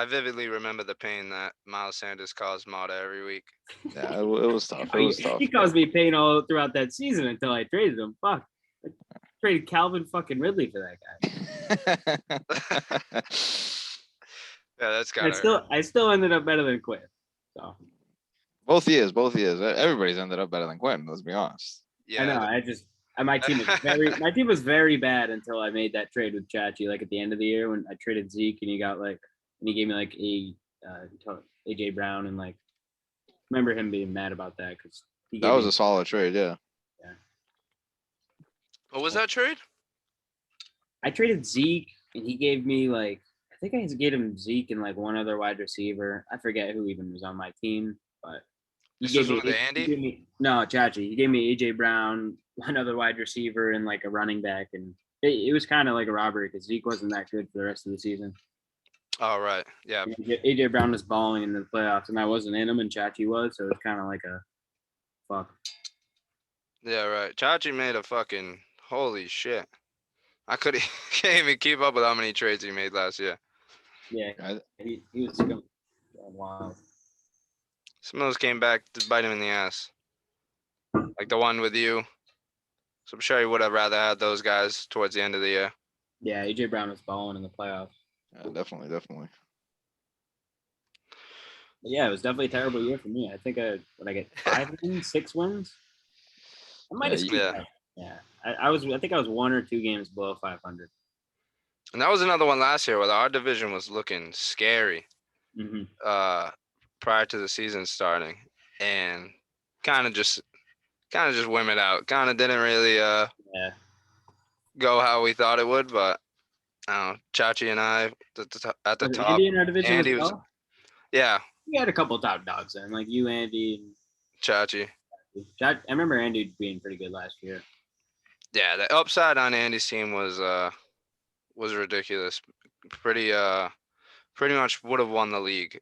vividly remember the pain that Miles Sanders caused Mota every week. yeah, it was tough. It was tough. He caused me pain all throughout that season until I traded him. Fuck, I traded Calvin fucking Ridley for that guy. Yeah, that's kind of. I still ended up better than Quinn. So both years. Everybody's ended up better than Quentin. Let's be honest. Yeah, I know. My team was very bad until I made that trade with Chachi, like at the end of the year when I traded Zeke and he gave me like AJ Brown, and like remember him being mad about that because that was a solid trade. Yeah. What was that trade? I traded Zeke and he gave me like, I think I gave him Zeke and like one other wide receiver. I forget who even was on my team, but This was with Andy? No, Chachi. He gave me AJ Brown, another wide receiver, and like a running back, and it was kind of like a robbery because Zeke wasn't that good for the rest of the season. Oh right, yeah. AJ Brown was balling in the playoffs, and I wasn't in them, and Chachi was, so it was kind of like a fuck. Yeah, right. Chachi made a fucking holy shit. I can't even keep up with how many trades he made last year. Yeah, he was going wild. Some of those came back to bite him in the ass. Like the one with you. So I'm sure he would have rather had those guys towards the end of the year. Yeah, AJ Brown was balling in the playoffs. Yeah, definitely. But yeah, it was definitely a terrible year for me. I think I get 5 wins, 6 wins. I might have. Yeah, I think I was 1 or 2 games below 500. And that was another one last year where our division was looking scary. Mm-hmm. Prior to the season starting, and kind of just wimmed out. Kind of didn't really go how we thought it would, but I don't know. Chachi and I at the top. Andy in our division Andy as well? Yeah. We had a couple top dogs then, like you, Andy, and Chachi. I remember Andy being pretty good last year. Yeah, the upside on Andy's team was ridiculous. Pretty much would have won the league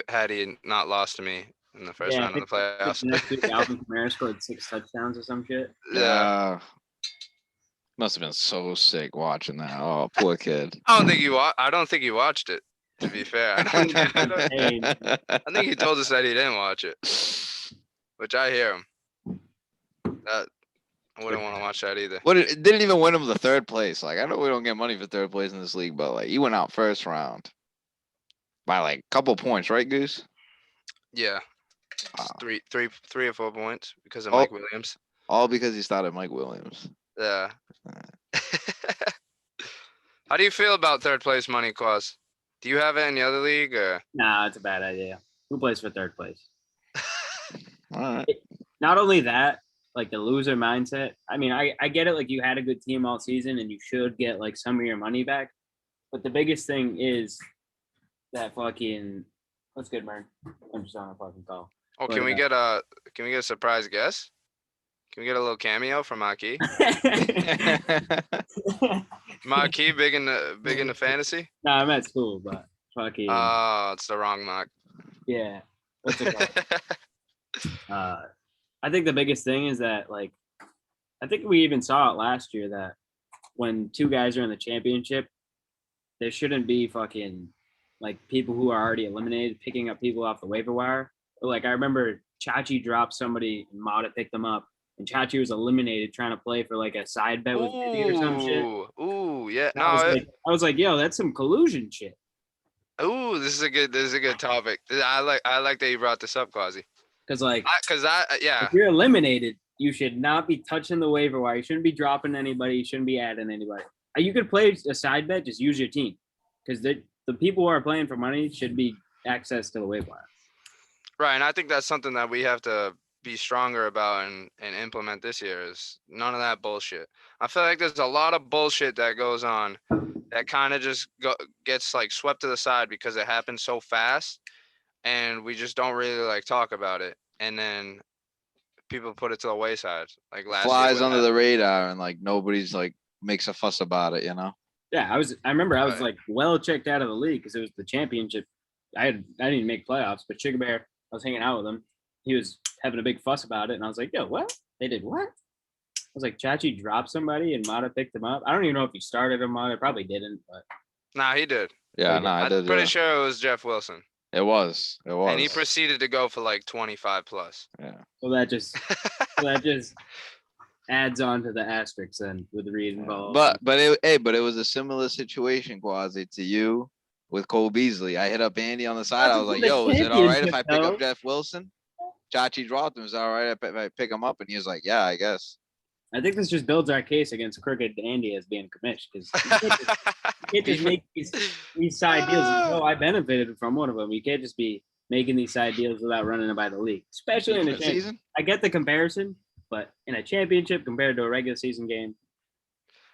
had he not lost to me in the first round of the playoffs. Next week, Alvin Kamara scored 6 touchdowns or some shit. Yeah. Must have been so sick watching that. Oh, poor kid. I don't think he watched it. To be fair, I think he told us that he didn't watch it, which I hear him. I wouldn't want to watch that either. It didn't even win him the 3rd place. Like I know we don't get money for 3rd place in this league, but like he went out first round by like a couple points, right, Goose? Yeah, 3 or 4 points because of Mike Williams. All because he started Mike Williams. Yeah. How do you feel about 3rd place money, Quas? Do you have it in the other league? Or? Nah, it's a bad idea. Who plays for 3rd place? All right. Not only that, like the loser mindset. I mean, I get it. Like you had a good team all season and you should get like some of your money back. But the biggest thing is that fucking, what's good, man? I'm just on a fucking call. Oh, But, can we get a surprise guest? Can we get a little cameo from Maki? Maki, big into fantasy? No, I'm at school, but fucking Oh, it's the wrong mock. yeah. What's it called? I think the biggest thing is that like I think we even saw it last year that when two guys are in the championship, there shouldn't be fucking like people who are already eliminated picking up people off the waiver wire. Like I remember Chachi dropped somebody and Mota picked them up, and Chachi was eliminated trying to play for like a side bet with Vivi or some shit. Ooh, yeah. And I was like, yo, that's some collusion shit. Ooh, this is a good topic. I like that you brought this up, Quasi. Because like, yeah. if you're eliminated, you should not be touching the waiver wire. You shouldn't be dropping anybody. You shouldn't be adding anybody. You could play a side bet, just use your team, because the people who are playing for money should be access to the waiver wire. Right, and I think that's something that we have to be stronger about and implement this year is none of that bullshit. I feel like there's a lot of bullshit that goes on that kind of just gets like swept to the side because it happens so fast, and we just don't really like talk about it, and then people put it to the wayside. Like last year Flies with under that. the radar and like nobody's like makes a fuss about it, you know? Yeah, I remember I was Right. like well checked out of the league because it was the championship. I didn't make playoffs, but Sugar Bear, I was hanging out with him. He was having a big fuss about it, and I was like, yo, what? They did what? I was like, Chachi dropped somebody and Mata picked him up. I don't even know if he started him. Mata probably didn't, but Nah, he did. Yeah, Like, no, I I'm did. pretty sure it was Jeff Wilson, It was. and he proceeded to go for like 25 plus. Yeah. so that just adds on to the asterisks then with Reed involved. But it was a similar situation, Quasi, to you with Cole Beasley. I hit up Andy on the side. I was like, yo, is it all right if I pick up Jeff Wilson? Chachi dropped him. Is it all right if I pick him up? And he was like, yeah, I guess. I think this just builds our case against crooked Andy as being commissioned because you can't just make these side deals. Oh, I benefited from one of them. You can't just be making these side deals without running it by the league, especially in a season. I get the comparison, but in a championship compared to a regular season game.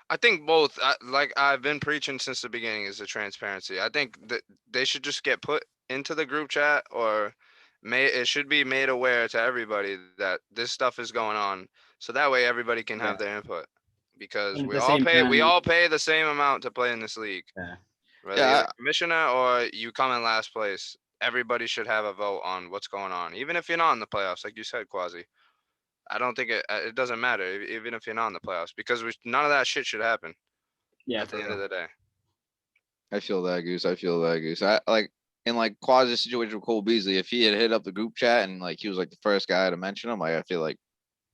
I think both, like I've been preaching since the beginning, is the transparency. I think that they should just get put into the group chat, or it should be made aware to everybody that this stuff is going on, so that way everybody can have their input. Because we all pay the same amount to play in this league. Yeah. Whether you're a commissioner or you come in last place, everybody should have a vote on what's going on, even if you're not in the playoffs, like you said, Quasi. I don't think it doesn't matter, even if you're not in the playoffs, because none of that shit should happen. Yeah. At the end of the day. I feel that, Goose. I like in like Quasi's situation with Cole Beasley. If he had hit up the group chat and like he was like the first guy to mention him, like I feel like,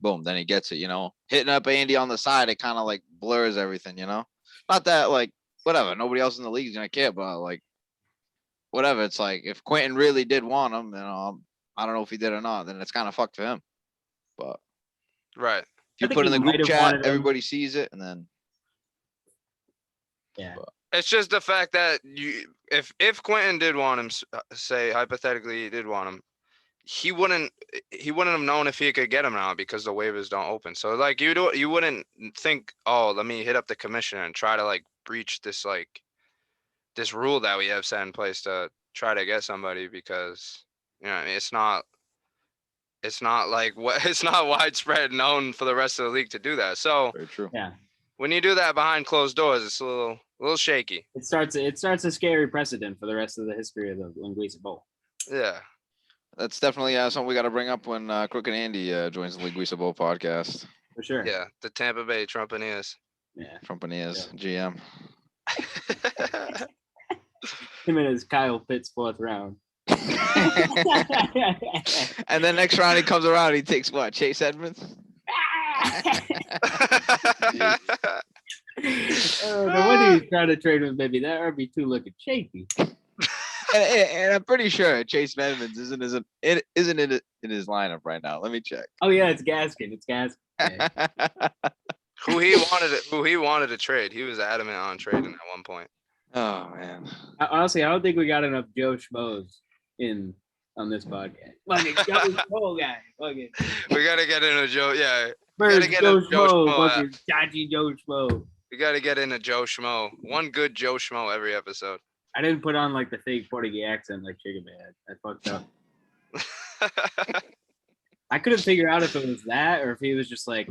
boom, then he gets it. You know, hitting up Andy on the side, it kind of like blurs everything. You know, not that like whatever. Nobody else in the league is gonna care, but like whatever. It's like if Quentin really did want him, you know, I don't know if he did or not. Then it's kind of fucked for him. But right, if you put in the group chat, everybody sees it, and then it's just the fact that if Quentin did want him, say hypothetically he did want him, he wouldn't have known if he could get him now because the waivers don't open. So like you wouldn't think, oh, let me hit up the commissioner and try to like breach this this rule that we have set in place to try to get somebody, because you know, I mean, it's not like it's not widespread known for the rest of the league to do that. So very true. Yeah. When you do that behind closed doors, it's a little shaky. It starts a scary precedent for the rest of the history of the Linguica Bowl. Yeah. That's definitely something we got to bring up when Crooked Andy joins the Linguica Bowl podcast. For sure. Yeah, the Tampa Bay Trumpineers. Yeah. Trumpineers, GM. Him and his Kyle Pitts 4th round. And then next round he comes around, he takes what? Chase Edmonds? No wonder he's trying to trade with baby. That RB2 looking shaky. And I'm pretty sure Chase Edmonds isn't in his lineup right now. Let me check. Oh yeah, it's Gaskin. Yeah. Who he wanted to trade. He was adamant on trading at one point. Oh man. Honestly, I don't think we got enough Joe Schmoes in on this podcast. Fucking Joe Schmo guy. Fucking. We gotta get into Joe. Yeah. Birds, Joe Schmo. Fucking Chachi Joe Schmo. We gotta get into Joe Schmo. One good Joe Schmo every episode. I didn't put on like the fake Portuguese accent like Chicken Man. I fucked up. I couldn't figure out if it was that or if he was just like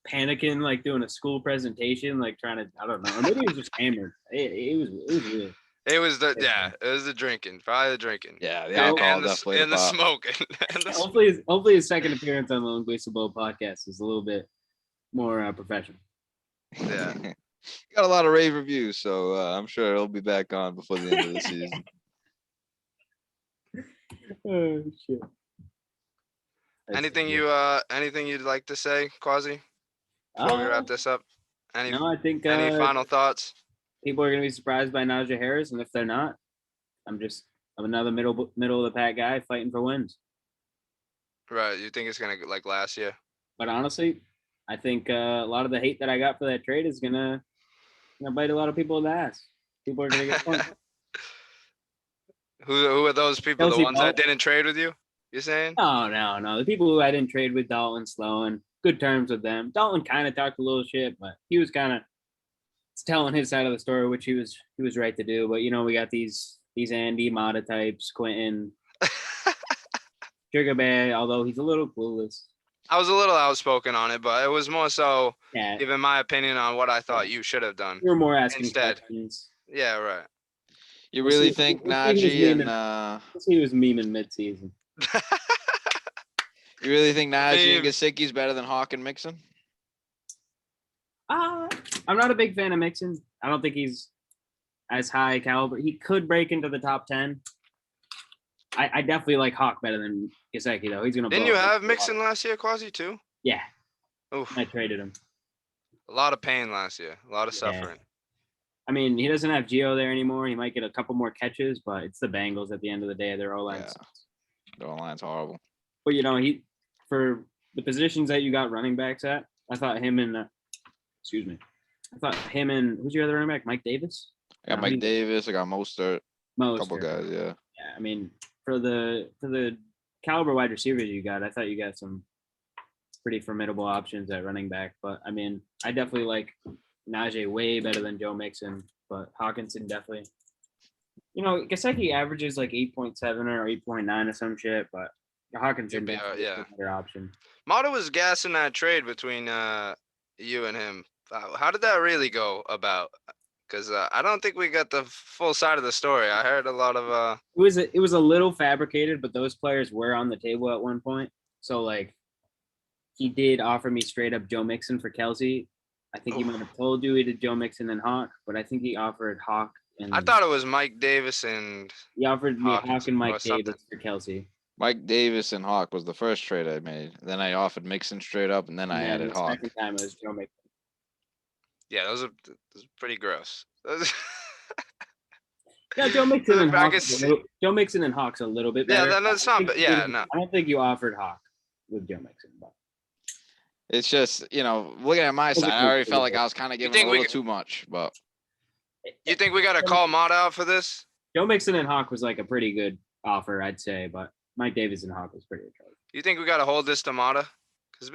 panicking, like doing a school presentation, like trying to, I don't know. Or maybe he was just hammered. It was weird. It was the drinking, probably the drinking. Yeah, the Yeah, alcohol And the definitely. and the smoking. And the Hopefully his second appearance on the Linguica Bowl podcast is a little bit more professional. Yeah. Got a lot of rave reviews, so I'm sure he'll be back on before the end of the season. Oh shit. anything you'd like to say, Quasi, before we wrap this up? Any No, I think any final thoughts? people are gonna be surprised by Najee Harris, and if they're not, I'm another middle of the pack guy fighting for wins. Right. You think it's gonna like last year? But honestly, I think a lot of the hate that I got for that trade is gonna bite a lot of people in the ass. People are gonna get punched. Who are those people? Kelsey The ones that Ball. didn't trade with you? You're saying? No. The people who I didn't trade with, Dalton, Sloan, good terms with them. Dalton kind of talked a little shit, but he was kind of telling his side of the story, which he was right to do. But we got these Andy Mota types, Quentin, Sugar Bear, although he's a little clueless. I was a little outspoken on it, but it was more so Yeah, giving my opinion on what I thought you should have done. we were more asking Instead. questions. Yeah, right. You We'll really see- think we'll see who's Najee and Let's see who's memeing mid-season. you really think Najee and Meme. Gesicki's better than Hawk and Mixon? I'm not a big fan of Mixon. I don't think he's as high caliber. He could break into the top 10. I definitely like Hawk better than Gesicki, though. He's gonna. Didn't blow you up have a lot. Mixon last year, Quasi, too? Yeah, Oof. I traded him. A lot of pain last year. A lot of Yeah. suffering. I mean, he doesn't have Gio there anymore. He might get a couple more catches, but it's the Bengals at the end of the day. They're all Yeah. The line's horrible. But he for the positions that you got running backs at, I thought him and who's your other running back? Mike Davis. I got Mike Davis. I got Mostert. A couple Mostert. guys. Yeah. Yeah, I mean, for the caliber wide receivers you got, I thought you got some pretty formidable options at running back. But I mean, I definitely like Najee way better than Joe Mixon, but Hawkinson definitely. Gesicki averages like 8.7 or 8.9 or some shit, but Hawkinson definitely is a better option. Mota was gassing that trade between you and him. How did that really go about? Because I don't think we got the full side of the story. I heard a lot of. It was a little fabricated, but those players were on the table at one point. So like, he did offer me straight up Joe Mixon for Kelsey. I think he might have told you he did Joe Mixon and Hawk, but I think he offered Hawk and. I thought it was Mike Davis and. He offered me Hawk and Mike something. Davis for Kelsey. Mike Davis and Hawk was the first trade I made. Then I offered Mixon straight up, and then I added the Hawk. second time it was Joe Mixon. Yeah, those are pretty gross. Yeah, Joe Mixon and I Hawk. guess- Joe Mixon and Hawk's a little bit Yeah, better. that's not. Yeah, no. I don't think you offered Hawk with Joe Mixon, but It's just, looking at my side, I already felt like I was kind of giving think a we little too much, but You think we got to call Mott out for this? Joe Mixon and Hawk was like a pretty good offer, I'd say, but Mike Davis and Hawk was pretty attractive. You think we got to hold this to Mota? Cause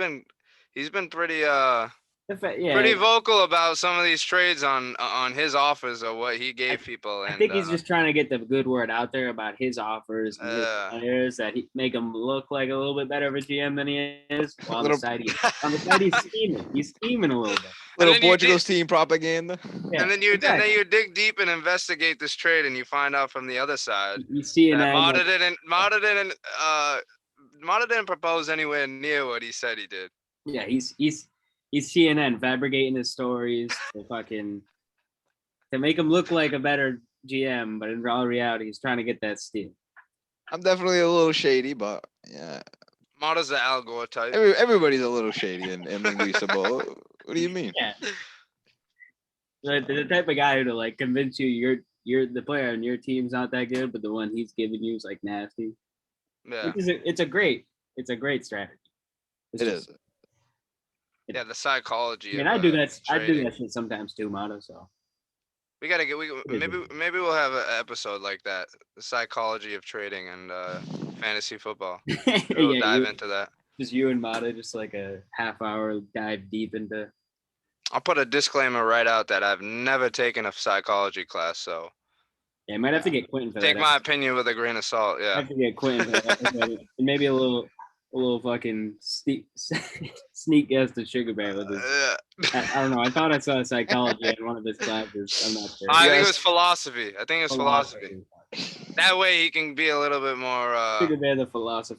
he's been pretty Yeah, pretty vocal about some of these trades on his offers or what he gave people. I And think he's just trying to get the good word out there about his offers and his Uh, players, that he make him look like a little bit better of a GM than he is. Well, on the Little- side, he's scheming. He's scheming a little bit. little then you Portugal's team propaganda. Yeah, and then you exactly. dig deep and investigate this trade, and you find out from the other side You see an that ad, Mota didn't propose anywhere near what he said he did. yeah, he's CNN fabricating his stories to make him look like a better GM, but in all reality, he's trying to get that steal. I'm definitely a little shady, but yeah, Mota's the Al Gore type. everybody's a little shady in Linguica Bowl. What do you mean? Yeah, the type of guy who to like convince you you're the player and your team's not that good, but the one he's giving you is like nasty. Yeah, It's a great strategy. It's It just- is. yeah, the psychology. I mean, of, I do that. I do trading. that shit sometimes too, Motto. So We gotta get. is Maybe we'll have an episode like that. The psychology of trading and fantasy football. We'll dive into that. just you and Mata, just like a half-hour dive deep into. I'll put a disclaimer right out that I've never taken a psychology class, so Yeah, might have to get Quentin for Take that. my opinion with a grain of salt. I Yeah. have to get Quentin for that episode. And maybe a little fucking sneak guest to Sugar Bear with his. I don't know. I thought I saw psychology in one of his classes. I'm not sure. I think it Yes. was philosophy. I think it was philosophy. That way he can be a little bit more Sugar Bear the philosopher.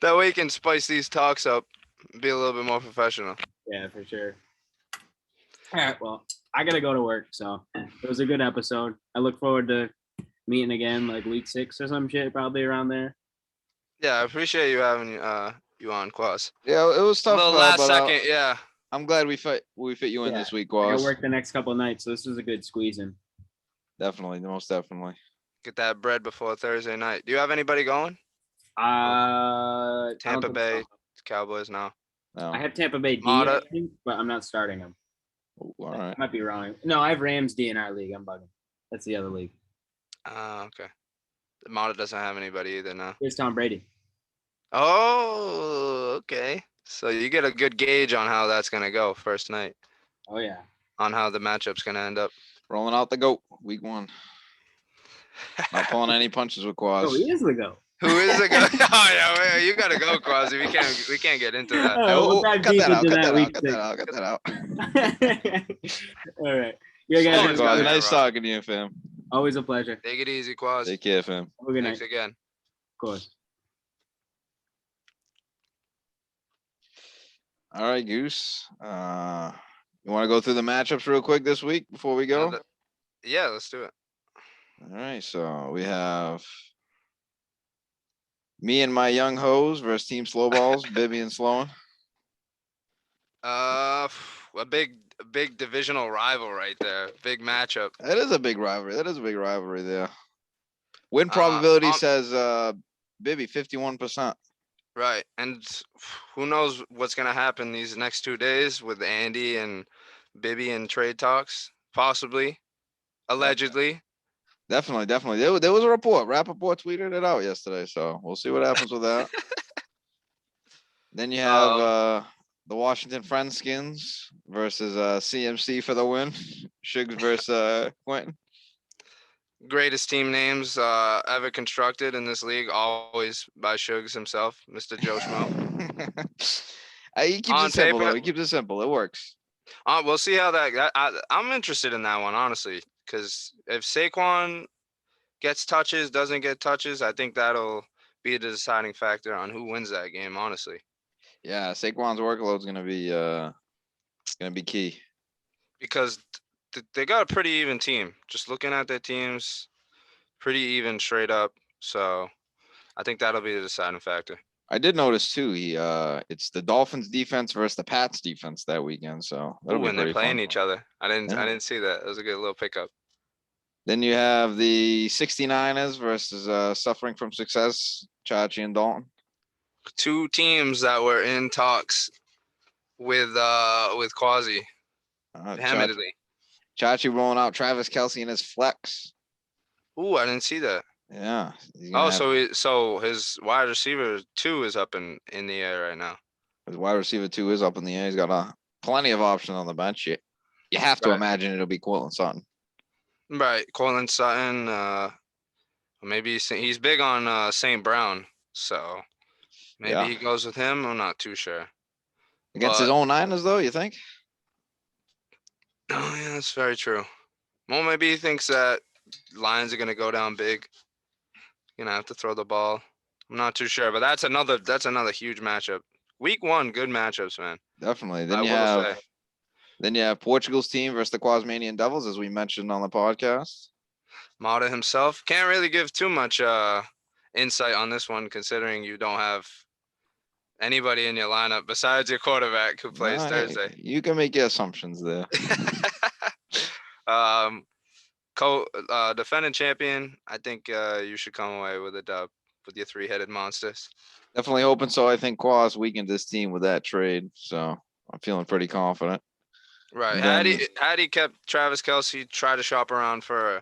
That way he can spice these talks up, be a little bit more professional. Yeah, for sure. All right, well, I gotta go to work, so it was a good episode. I look forward to meeting again, like week 6 or some shit, probably around there. Yeah, I appreciate you having you on, Quas. Yeah, it was tough. The last but, second, yeah. I'm glad we fit you in Yeah, this week, I gotta Quas. work the next couple of nights, so this was a good squeeze in. Definitely, most definitely. Get that bread before Thursday night. Do you have anybody going? I don't Tampa think Bay so. Cowboys now. No. I have Tampa Bay D, Mota. I think, but I'm not starting them. Ooh, all I right. might be wrong. No, I have Rams D in our league. I'm bugging. That's the other league. Okay. Mota doesn't have anybody either now. Here's Tom Brady. Oh, okay. So you get a good gauge on how that's gonna go first night, Oh yeah. on how the matchup's gonna end up. Rolling out the goat, week 1. Not pulling any punches with Quas. Oh, he is the GOAT. Who is the guy? Oh yeah, you gotta go, Quasi. We can't get into that. We'll dive cut deep that out. into Cut that week out. Cut that out. Cut that out. All right. Yeah, guys. Always Quas, good. nice talking to you, fam. Always a pleasure. Take it easy, Quas. Take care, fam. Have a good Thanks night. again. Of course. All right, Goose. You want to go through the matchups real quick this week before we go? Yeah, let's do it. All right, so we have me and my young hoes versus Team Slowballs, Bibby and Sloan. A big divisional rival right there. Big matchup. That is a big rivalry there. Win probability says Bibby 51%. Right, and who knows what's gonna happen these next 2 days with Andy and Bibby and trade talks, possibly, allegedly. Definitely. There was a report. Rappaport tweeted it out yesterday, so we'll see what happens with that. Then you have the Washington Friendskins versus CMC for the win. Shugs versus Quentin. Greatest team names ever constructed in this league, always by Shugs himself, Mr. Joe Schmo. He keeps On it simple, paper- though. He keeps it simple. It works. We'll see how I'm interested in that one, honestly, because if Saquon gets touches, doesn't get touches, I think that'll be the deciding factor on who wins that game, honestly. Yeah, Saquon's workload is gonna be key. Because they got a pretty even team. Just looking at their teams, pretty even straight up. So I think that'll be the deciding factor. I did notice too. It's the Dolphins defense versus the Pats defense that weekend. So that'll be When they're pretty playing fun. each other, I Yeah. didn't see that. It was a good little pickup. Then you have the 69ers versus suffering from success, Chachi and Dalton. 2 teams that were in talks with Quasi vehemently. Chachi rolling out Travis Kelce in his flex. Ooh, I didn't see that. Yeah. Oh, so his wide receiver 2 is up in the air right now. His wide receiver 2 is up in the air. He's got plenty of options on the bench. You have to Right. imagine it'll be Cortland Sutton. Right, Cortland Sutton. Maybe he's big on St. Brown, so maybe he goes with him. I'm not too sure. Against his own Niners, though, you think? Oh yeah, that's very true. Well, maybe he thinks that Lions are gonna go down big. Gonna have to throw the ball. I'm not too sure, but that's another huge matchup. Week 1, good matchups, man. Definitely. I Then you have Portugal's team versus the Quasmanian Devils, as we mentioned on the podcast. Mota himself can't really give too much insight on this one, considering you don't have anybody in your lineup besides your quarterback who plays Thursday. You can make your assumptions there. Defending champion, I think you should come away with a dub with your 3-headed monsters. Definitely hoping so. I think Quas weakened this team with that trade, so I'm feeling pretty confident. Right. And Had he kept Travis Kelce, try to shop around for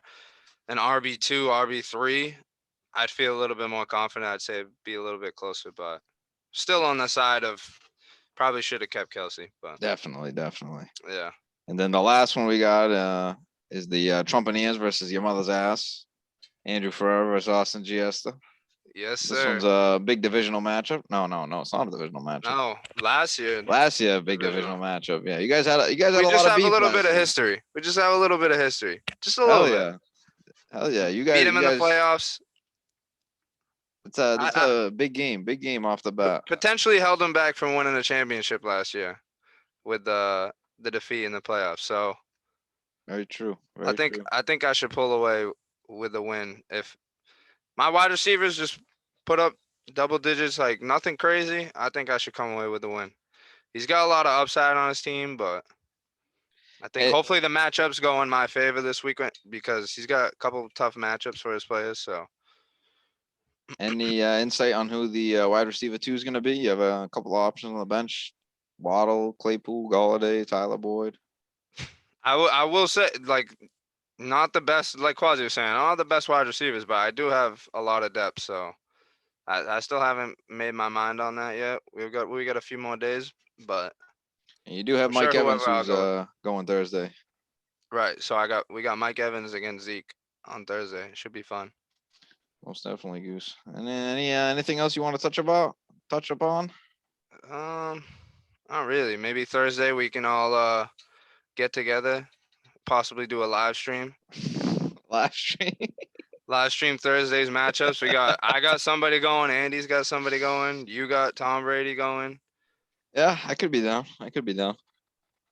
an RB2, RB3, I'd feel a little bit more confident. I'd say be a little bit closer, but still on the side of Probably should have kept Kelsey, but Definitely. yeah. And then the last one we got is the Trump and Ian's versus your mother's ass. Andrew Ferrer versus Austin Giesta. Yes, This sir. one's a big divisional matchup. No, it's not a divisional matchup. No, last year. Last year, big Divisional. divisional matchup. Yeah, you guys had a We lot just of have a beef little last bit of year. history. We just have a little bit of history. Just a Hell little bit. yeah. Hell yeah. You Beat guys, him in the playoffs. It's a big game off the bat. Potentially held him back from winning the championship last year with the defeat in the playoffs. So Very true. I think I should pull away with the win. If my wide receivers just put up double digits, like nothing crazy, I think I should come away with the win. He's got a lot of upside on his team, but I think hopefully the matchups go in my favor this weekend because he's got a couple of tough matchups for his players. So Any insight on who the wide receiver 2 is going to be? You have a couple of options on the bench: Waddle, Claypool, Galladay, Tyler Boyd. I will say, like, not the best, like Quasi was saying, not the best wide receivers, but I do have a lot of depth. So I still haven't made my mind on that yet. We got a few more days, but And you do have I'm Mike sure Evans, whoever I'll who's go going Thursday. right. So we got Mike Evans against Zeke on Thursday. It should be fun. Most definitely, Goose. And then anything else you want to touch upon? Not really. Maybe Thursday we can all get together, possibly do a live stream. Live stream. Live stream Thursday's matchups. I got somebody going. Andy's got somebody going. You got Tom Brady going. Yeah, I could be down.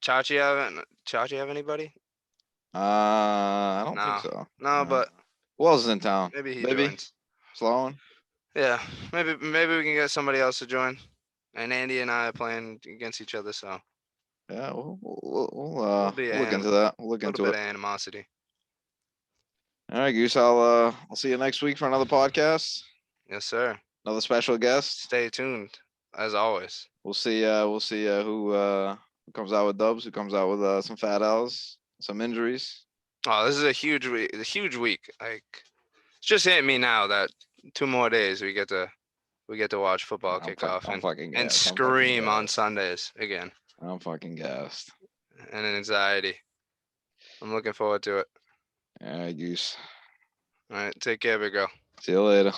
Chachi have anybody? I don't No. think so. No, but who else is in town? maybe he Maybe joins. Sloan. Yeah, maybe we can get somebody else to join. And Andy and I are playing against each other, so Yeah, we'll We'll be look anim- into that. We'll a look little into bit it. of animosity. All right, Goose. I'll see you next week for another podcast. Yes, sir. Another special guest. Stay tuned, as always. We'll see who comes out with dubs, who comes out with some fat L's, some injuries. Oh, this is a huge week. A huge week. Like, it's just hitting me now that 2 more days we get to watch football kick off I'm fucking and gassed. scream on Sundays again. I'm fucking gassed. And an anxiety. I'm looking forward to it. All right, Goose. All right, take care, big girl. See you later.